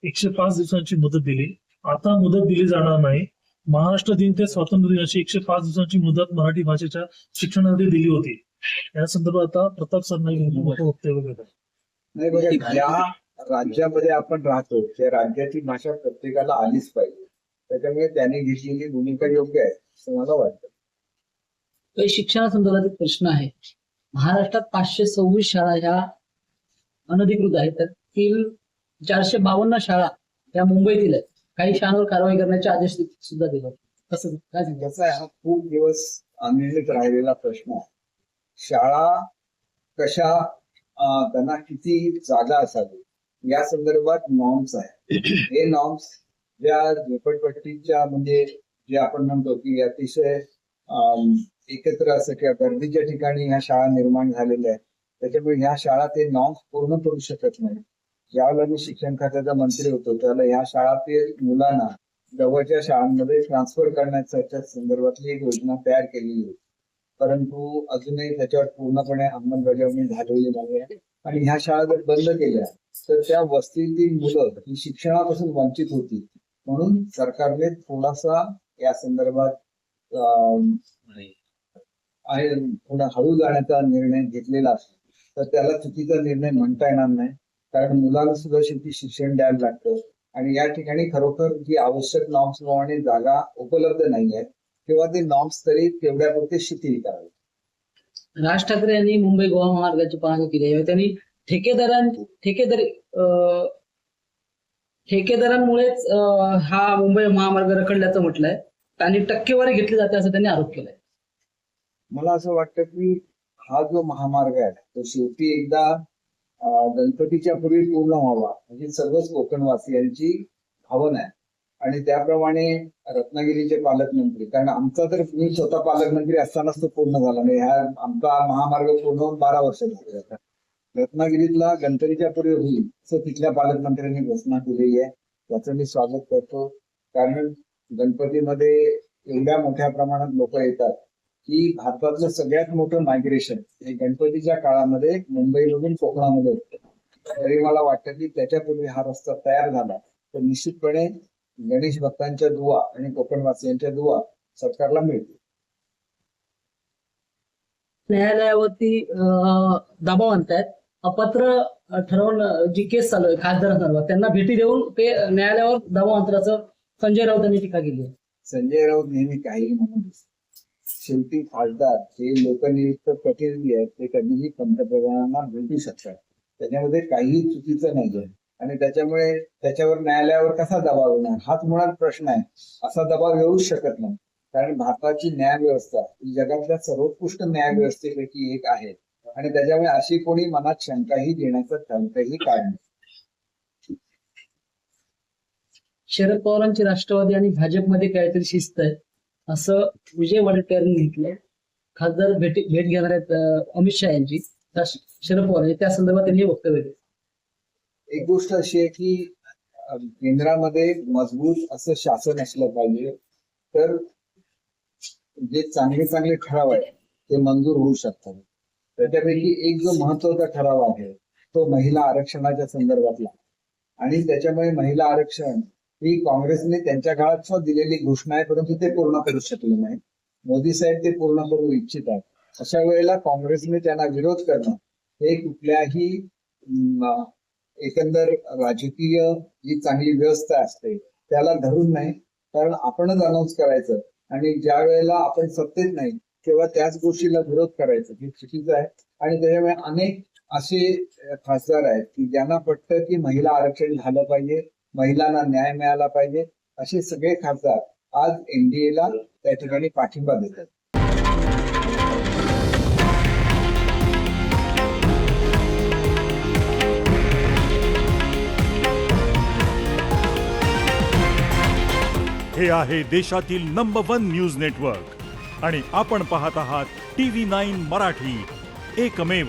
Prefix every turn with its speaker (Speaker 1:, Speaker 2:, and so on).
Speaker 1: 105 दिवसांची मुदत दिली. आता मुदत दिली जाणार नाही. महाराष्ट्र दिन ते स्वातंत्र्य दिनाची 105 दिवसांची मुदत मराठी भाषेच्या शिक्षणासाठी दिली होती. या संदर्भात आता प्रताप सरनाईक मोठं वक्तव्य करतात.
Speaker 2: नाही बघा, ज्या राज्यामध्ये आपण राहतो त्या राज्याची भाषा प्रत्येकाला आलीच पाहिजे. त्याच्यामुळे त्याने घेतलेली भूमिका योग्य आहे असं मला वाटतं.
Speaker 3: काही शिक्षणासंदर्भात एक प्रश्न आहे. महाराष्ट्रात 526 शाळा ह्या अनधिकृत आहेत, त्यातील 452 शाळा या मुंबईतील आहेत. काही शाळांवर कारवाई करण्याचे आदेश सुद्धा दिले. कसं काय सांगता?
Speaker 2: याचा हा खूप दिवस अनिर्णित राहिलेला प्रश्न आहे. शाळा कशा, त्यांना किती जागा असावी या संदर्भात नॉर्म्स आहेत. हे नॉर्म्स ज्या झोपडपट्टीच्या म्हणजे जे आपण म्हणतो की अतिशय एकत्र असं किंवा गर्दीच्या ठिकाणी ह्या शाळा निर्माण झालेल्या आहेत, त्याच्यामुळे ह्या शाळा ते नॉर्म्स पूर्ण करू शकत नाही. ज्यावेळेला मी शिक्षण खात्याचा मंत्री होतो त्यावेळेला ह्या शाळातील मुलांना जवळच्या शाळांमध्ये ट्रान्सफर करण्याच्या संदर्भातली एक योजना तयार केलेली होती, परंतु अजूनही त्याच्यावर पूर्णपणे अंमलबजावणी झालेली नाही आहे. आणि ह्या शाळा जर बंद केल्या तर त्या वस्तीतील मुलं ही शिक्षणापासून वंचित होती. म्हणून सरकारने थोडासा या संदर्भात थोडा हळू जाण्याचा निर्णय घेतलेला असतो. तर त्याला चुकीचा निर्णय म्हणता येणार नाही, कारण मुलांना सुद्धा शेवटी शिक्षण द्यायला लागतं आणि या ठिकाणी खरोखर जी आवश्यक नॉर्म्स प्रमाणे जागा उपलब्ध नाही आहेत किंवा ते नॉर्म्स तरी तेवढ्यापुरते शिथिल करावे.
Speaker 3: राज ठाकरे यांनी मुंबई गोवा महामार्गाची पाहणी केली आहे. त्यांनी ठेकेदारांमुळेच हा मुंबई महामार्ग रखडल्याचं म्हटलंय आणि टक्केवारी घेतली जाते असं त्यांनी आरोप केलाय.
Speaker 2: मला असं वाटतं की हा जो महामार्ग आहे तो शेवटी एकदा गणपतीच्या पूर्वी पूर्ण व्हावा म्हणजे सर्वच कोकणवासियांची भावना आहे. आणि त्याप्रमाणे रत्नागिरीचे पालकमंत्री, कारण आमचा तर मी स्वतः पालकमंत्री असतानाच तो पूर्ण झाला नाही. आमचा महामार्ग पूर्ण होऊन 12 वर्ष झाले. रत्नागिरीतला गणपतीच्या पूर्वी होईल असं तिथल्या पालकमंत्र्यांनी घोषणा केलेली आहे. त्याचं मी स्वागत करतो, कारण गणपतीमध्ये एवढ्या मोठ्या प्रमाणात लोक येतात की भारतातलं सगळ्यात मोठं मायग्रेशन हे गणपतीच्या काळामध्ये मुंबईमधून कोकणामध्ये होतं. तरी मला वाटतं की त्याच्यापूर्वी हा रस्ता तयार झाला तर निश्चितपणे गणेश भक्तांच्या दुवा आणि कोकणवासियांच्या दुवा सरकारला मिळतील.
Speaker 3: न्यायालयावरती दबाव आणतायत. अपात्र ठरवून जी केस चालू आहे खासदारांसंदर्भात त्यांना भेटी देऊन ते न्यायालयावर दबाव आणण्याचं संजय राऊत यांनी टीका केली आहे.
Speaker 2: संजय राऊत नेहमी काही म्हणून शेवटी खासदार हे लोकनियुक्त प्रतिनिधी आहेत, ते कधीही पंतप्रधानांना भेटू शकतात. त्याच्यामध्ये काहीही चुकीचं नाही आहे आणि त्याच्यामुळे त्याच्यावर न्यायालयावर कसा दबाव येणार हाच मुळात प्रश्न आहे. असा दबाव येऊच शकत नाही, कारण भारताची न्यायव्यवस्था ही जगातल्या सर्वोत्कृष्ट न्यायव्यवस्थेपैकी एक आहे आणि त्याच्यामुळे अशी कोणी मनात शंकाही घेण्याचं कोणतंही कारण नाही.
Speaker 3: शरद पवारांची राष्ट्रवादी आणि भाजपमध्ये काहीतरी शिस्त आहे असं विजय वडेट्टीवार यांनी म्हटलंय. खासदार भेट घेणार आहेत अमित शहा यांची, शरद पवार त्या संदर्भात त्यांनी वक्तव्य दिलं.
Speaker 2: एक गोष्ट अशी आहे की केंद्रामध्ये मजबूत असं शासन असलं पाहिजे तर जे चांगले चांगले ठराव आहे ते मंजूर होऊ शकतात. त्याच्यापैकी एक जो महत्वाचा ठराव आहे तो महिला आरक्षणाच्या संदर्भातला, आणि त्याच्यामुळे महिला आरक्षण ही काँग्रेसने त्यांच्या काळात सुद्धा दिलेली घोषणा आहे, परंतु ते पूर्ण करू शकले नाही. मोदी साहेब ते पूर्ण करू इच्छित आहेत. अशा वेळेला काँग्रेसने त्यांना विरोध करणं हे कुठल्याही एकंदर राजकीय जी चांगली व्यवस्था असते त्याला धरून नाही, कारण आपणच अनाऊन्स करायचं आणि ज्या वेळेला आपण सत्तेत नाही तेव्हा त्याच गोष्टीला विरोध करायचं हे चुकीचं आहे. आणि त्याच्यामुळे अनेक असे खासदार आहेत की ज्यांना पटतं की महिला आरक्षण झालं पाहिजे, महिलांना न्याय मिळाला पाहिजे, असे सगळे खासदार आज एनडीएला त्या ठिकाणी पाठिंबा देतात.
Speaker 4: हे आहे देशातील नंबर 1 न्यूज नेटवर्क आणि आपण पाहत आहात TV9 मराठी, एकमेव.